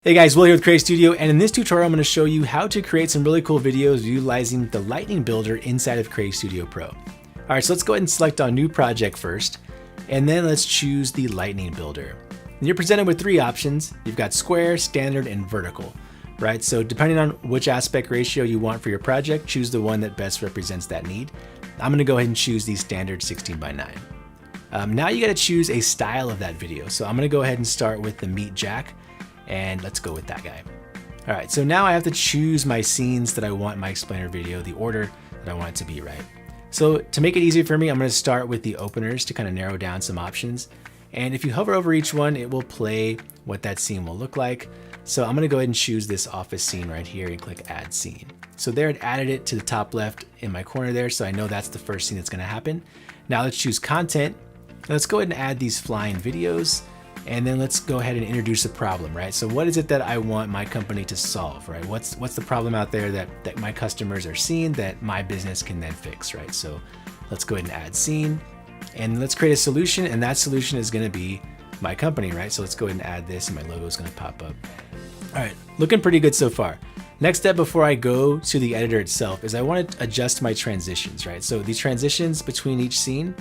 Hey guys, Will here with Create Studio, and in this tutorial I'm going to show you how to create some really cool videos utilizing the Lightning Builder inside of Create Studio Pro. Alright, so let's go ahead and select on New Project first, and then let's choose the Lightning Builder. And you're presented with three options. You've got square, standard, and vertical. Right, so depending on which aspect ratio you want for your project, choose the one that best represents that need. I'm going to go ahead and choose the standard 16:9. Now you got to choose a style of that video. So I'm going to go ahead and start with the Meet Jack. And let's go with that guy. All right, so now I have to choose my scenes that I want in my explainer video, the order that I want it to be, right? So to make it easier for me, I'm gonna start with the openers to kind of narrow down some options. And if you hover over each one, it will play what that scene will look like. So I'm gonna go ahead and choose this office scene right here and click Add Scene. So there it added it to the top left in my corner there, so I know that's the first scene that's gonna happen. Now let's choose Content. Let's go ahead and add these flying videos. And then let's go ahead and introduce a problem, right? So what is it that I want my company to solve, right? What's the problem out there that my customers are seeing that my business can then fix, right? So let's go ahead and add scene and let's create a solution, and that solution is gonna be my company, right? So let's go ahead and add this and my logo is gonna pop up. All right, looking pretty good so far. Next step before I go to the editor itself is I wanna adjust my transitions, right? So these transitions between each scene,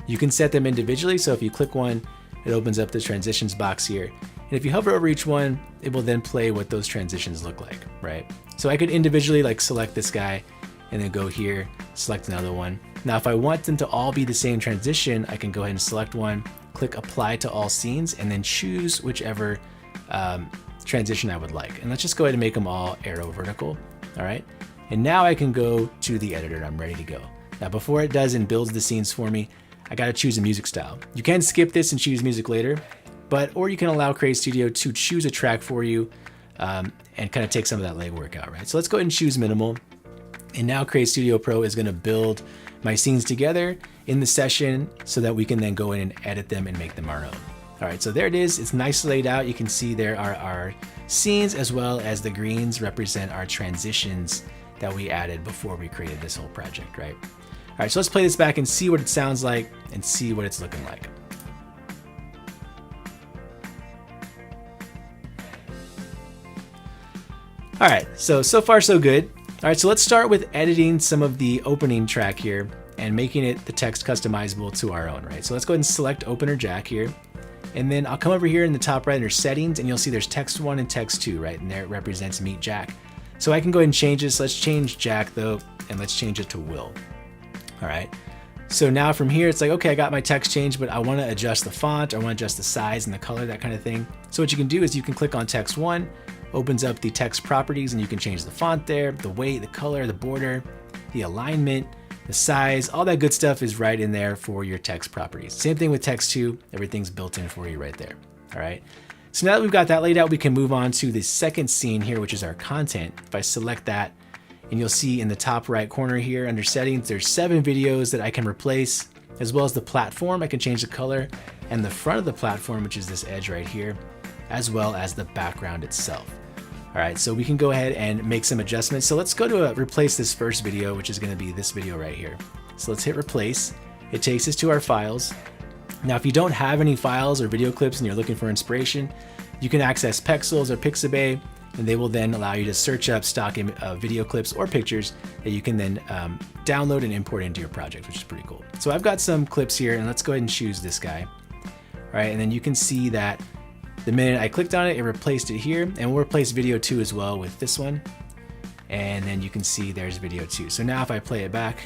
you can set them individually. So if you click one, it opens up the transitions box here. And if you hover over each one, it will then play what those transitions look like, right? So I could individually like select this guy and then go here, select another one. Now, if I want them to all be the same transition, I can go ahead and select one, click apply to all scenes, and then choose whichever transition I would like. And let's just go ahead and make them all arrow vertical, all right? And now I can go to the editor and I'm ready to go. Now, before it does and builds the scenes for me, I gotta choose a music style. You can skip this and choose music later, or you can allow Create Studio to choose a track for you and kind of take some of that legwork out, right? So let's go ahead and choose minimal. And now Create Studio Pro is gonna build my scenes together in the session so that we can then go in and edit them and make them our own. All right, so there it is. It's nicely laid out. You can see there are our scenes as well as the greens represent our transitions that we added before we created this whole project, right? All right, so let's play this back and see what it sounds like and see what it's looking like. All right, so far so good. All right, so let's start with editing some of the opening track here and making it the text customizable to our own, right? So let's go ahead and select Opener Jack here. And then I'll come over here in the top right under settings and you'll see there's text 1 and text 2, right? And there it represents Meet Jack. So I can go ahead and change this. Let's change Jack though, and let's change it to Will. All right, so now from here, it's like, okay, I got my text changed, but I want to adjust the font, I want to adjust the size and the color, that kind of thing. So what you can do is you can click on text 1, opens up the text properties, and you can change the font there, the weight, the color, the border, the alignment, the size, all that good stuff is right in there for your text properties. Same thing with text 2, everything's built in for you right there. All right, so now that we've got that laid out, we can move on to the second scene here, which is our content. If I select that, and you'll see in the top right corner here under settings, there's 7 videos that I can replace, as well as the platform. I can change the color and the front of the platform, which is this edge right here, as well as the background itself. All right, so we can go ahead and make some adjustments. So let's go to replace this first video, which is gonna be this video right here. So let's hit replace. It takes us to our files. Now, if you don't have any files or video clips and you're looking for inspiration, you can access Pexels or Pixabay, and they will then allow you to search up stock video clips or pictures that you can then download and import into your project, which is pretty cool. So I've got some clips here, and let's go ahead and choose this guy. All right, and then you can see that the minute I clicked on it, it replaced it here, and we'll replace video 2 as well with this one. And then you can see there's video 2. So now if I play it back,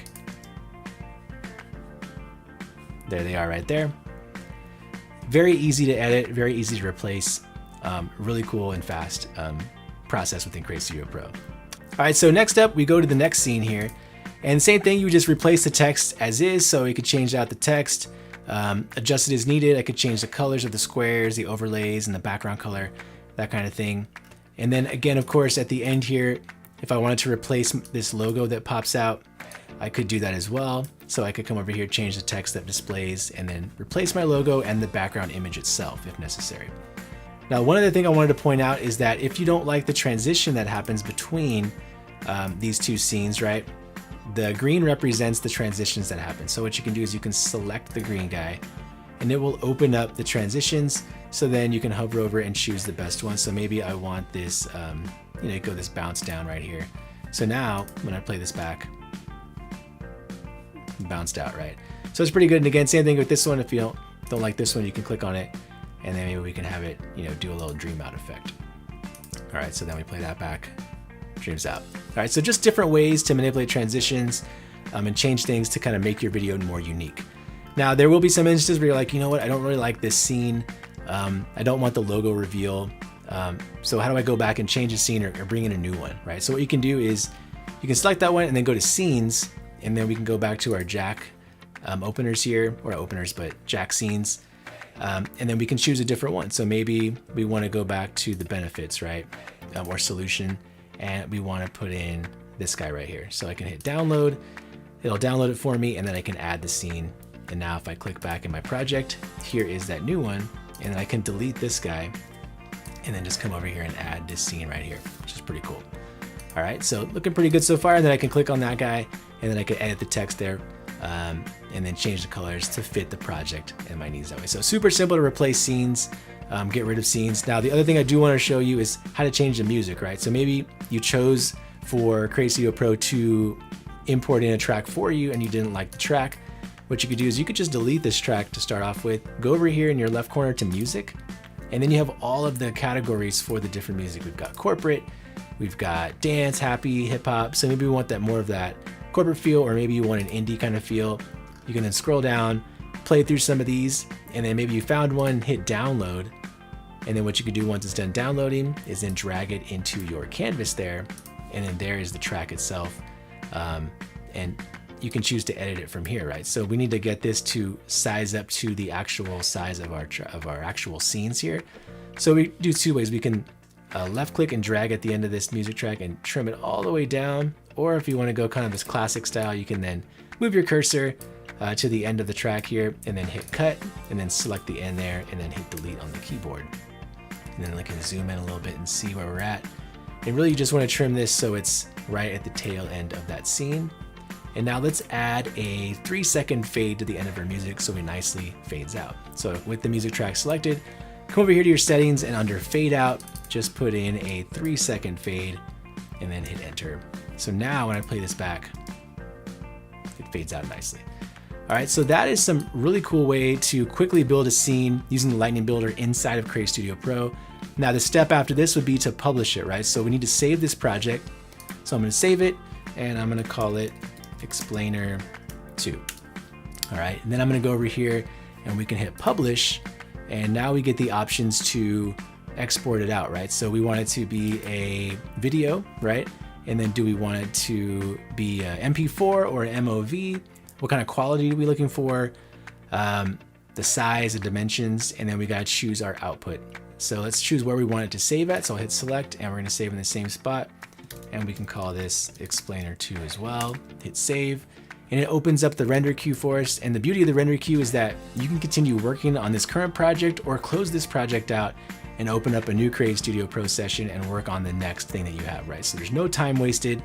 there they are right there. Very easy to edit, very easy to replace. Really cool and fast process within Create Studio Pro. All right, so next up, we go to the next scene here. And same thing, you just replace the text as is, so you could change out the text, adjust it as needed. I could change the colors of the squares, the overlays, and the background color, that kind of thing. And then again, of course, at the end here, if I wanted to replace this logo that pops out, I could do that as well. So I could come over here, change the text that displays, and then replace my logo and the background image itself if necessary. Now, one other thing I wanted to point out is that if you don't like the transition that happens between these two scenes, right? The green represents the transitions that happen. So what you can do is you can select the green guy and it will open up the transitions. So then you can hover over and choose the best one. So maybe I want this, go this bounce down right here. So now when I play this back, bounced out, right? So it's pretty good. And again, same thing with this one. If you don't like this one, you can click on it, and then maybe we can have it, do a little dream out effect. All right, so then we play that back, dreams out. All right, so just different ways to manipulate transitions and change things to kind of make your video more unique. Now, there will be some instances where you're like, you know what, I don't really like this scene. I don't want the logo reveal. So how do I go back and change a scene or bring in a new one, right? So what you can do is you can select that one and then go to scenes, and then we can go back to our jack openers here, or not openers, but jack scenes. And then we can choose a different one. So maybe we want to go back to the benefits, right? Or solution, and we want to put in this guy right here. So I can hit download, it'll download it for me, and then I can add the scene. And now if I click back in my project, here is that new one, and then I can delete this guy and then just come over here and add this scene right here, which is pretty cool. All right, so looking pretty good so far. And then I can click on that guy, and then I can edit the text there, and then change the colors to fit the project and my needs that way. So super simple to replace scenes, get rid of scenes. Now, the other thing I do want to show you is how to change the music, right? So maybe you chose for Create Studio Pro to import in a track for you and you didn't like the track. What you could do is you could just delete this track to start off with, go over here in your left corner to music, and then you have all of the categories for the different music. We've got corporate, we've got dance, happy, hip hop. So maybe we want that more of that corporate feel, or maybe you want an indie kind of feel. You can then scroll down, play through some of these, and then maybe you found one, hit download. And then what you could do once it's done downloading is then drag it into your canvas there. And then there is the track itself. And you can choose to edit it from here, right? So we need to get this to size up to the actual size of our actual scenes here. So we do two ways. We can left click and drag at the end of this music track and trim it all the way down. Or if you want to go kind of this classic style, you can then move your cursor to the end of the track here and then hit cut and then select the end there and then hit delete on the keyboard. And then I can zoom in a little bit and see where we're at. And really you just want to trim this so it's right at the tail end of that scene. And now let's add a 3-second fade to the end of our music so it nicely fades out. So with the music track selected, come over here to your settings and under fade out, just put in a 3-second fade and then hit enter. So now when I play this back, it fades out nicely. All right, so that is some really cool way to quickly build a scene using the Lightning Builder inside of Create Studio Pro. Now the step after this would be to publish it, right? So we need to save this project. So I'm gonna save it and I'm gonna call it Explainer 2. All right, and then I'm gonna go over here and we can hit publish, and now we get the options to export it out, right? So we want it to be a video, right? And then do we want it to be a MP4 or an MOV? What kind of quality are we looking for? The size, the dimensions, and then we gotta choose our output. So let's choose where we want it to save at. So I'll hit select and we're gonna save in the same spot. And we can call this Explainer 2 as well. Hit save, and it opens up the render queue for us. And the beauty of the render queue is that you can continue working on this current project or close this project out and open up a new Create Studio Pro session and work on the next thing that you have, right? So there's no time wasted.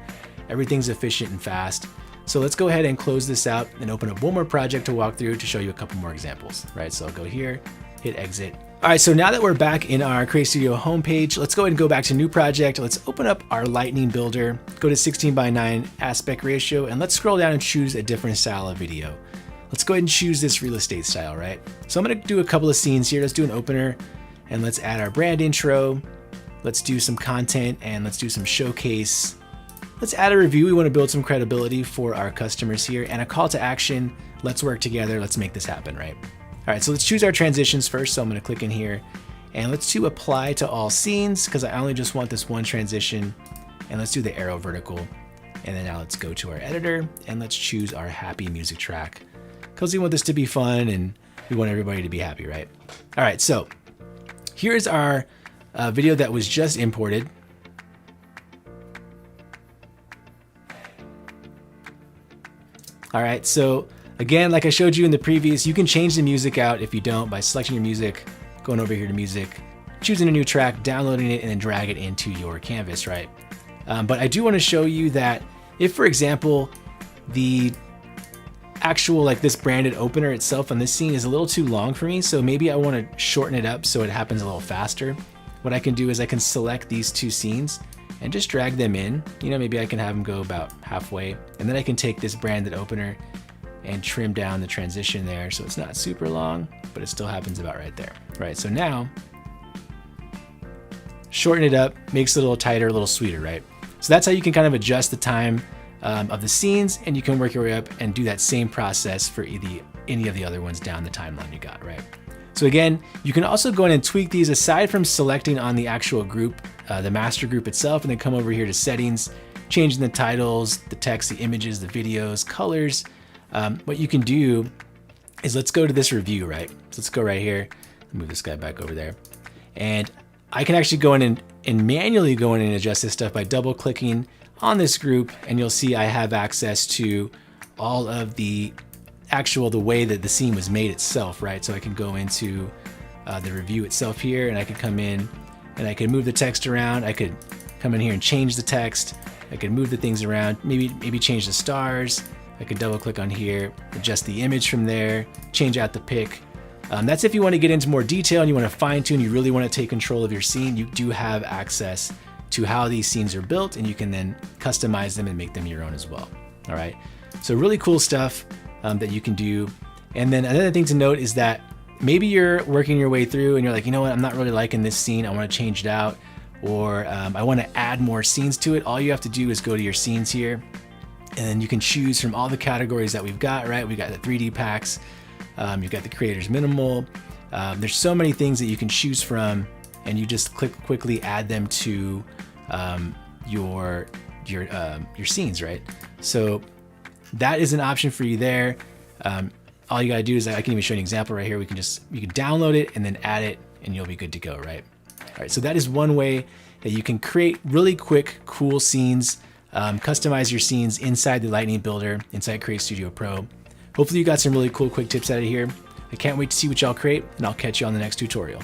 Everything's efficient and fast. So let's go ahead and close this out and open up one more project to walk through to show you a couple more examples, right? So I'll go here, hit exit. All right, so now that we're back in our Create Studio homepage, let's go ahead and go back to new project. Let's open up our Lightning Builder, go to 16:9 aspect ratio, and let's scroll down and choose a different style of video. Let's go ahead and choose this real estate style, right? So I'm gonna do a couple of scenes here. Let's do an opener, and let's add our brand intro. Let's do some content, and let's do some showcase. Let's add a review. We wanna build some credibility for our customers here, and a call to action. Let's work together, let's make this happen, right? All right, so let's choose our transitions first. So I'm gonna click in here and let's do apply to all scenes because I only just want this one transition, and let's do the arrow vertical. And then now let's go to our editor and let's choose our happy music track because we want this to be fun and we want everybody to be happy, right? All right, so here's our video that was just imported. All right, so again, like I showed you in the previous, you can change the music out if you don't by selecting your music, going over here to music, choosing a new track, downloading it, and then drag it into your canvas, right? But I do want to show you that if, for example, the actual, like this branded opener itself on this scene is a little too long for me. So maybe I want to shorten it up so it happens a little faster. What I can do is I can select these two scenes and just drag them in. You know, maybe I can have them go about halfway, and then I can take this branded opener and trim down the transition there so it's not super long, but it still happens about right there. Right, so now, shorten it up, makes it a little tighter, a little sweeter, right? So that's how you can kind of adjust the time of the scenes, and you can work your way up and do that same process for any of the other ones down the timeline you got, right? So again, you can also go in and tweak these aside from selecting on the actual group, the master group itself, and then come over here to settings, changing the titles, the text, the images, the videos, colors. What you can do is, let's go to this review, right? So let's go right here, move this guy back over there. And I can actually go in and manually go in and adjust this stuff by double clicking on this group, and you'll see I have access to all of the way that the scene was made itself, right? So I can go into the review itself here, and I can come in and I can move the text around. I could come in here and change the text. I could move the things around, maybe change the stars. I could double click on here, adjust the image from there, change out the pic. That's if you want to get into more detail and you want to fine tune, you really want to take control of your scene. You do have access to how these scenes are built, and you can then customize them and make them your own as well. All right, so really cool stuff that you can do. And then another thing to note is that maybe you're working your way through and you're like, you know what, I'm not really liking this scene, I want to change it out, or I want to add more scenes to it. All you have to do is go to your scenes here, and then you can choose from all the categories that we've got, right? We got the 3D packs, you've got the creator's minimal. There's so many things that you can choose from, and you just quickly add them to your scenes, right? So that is an option for you there. All you gotta do is, I can even show you an example right here. You can download it and then add it, and you'll be good to go, right? All right, so that is one way that you can create really quick, cool scenes, customize your scenes inside the Lightning Builder, inside Create Studio Pro. Hopefully you got some really cool quick tips out of here. I can't wait to see what y'all create, and I'll catch you on the next tutorial.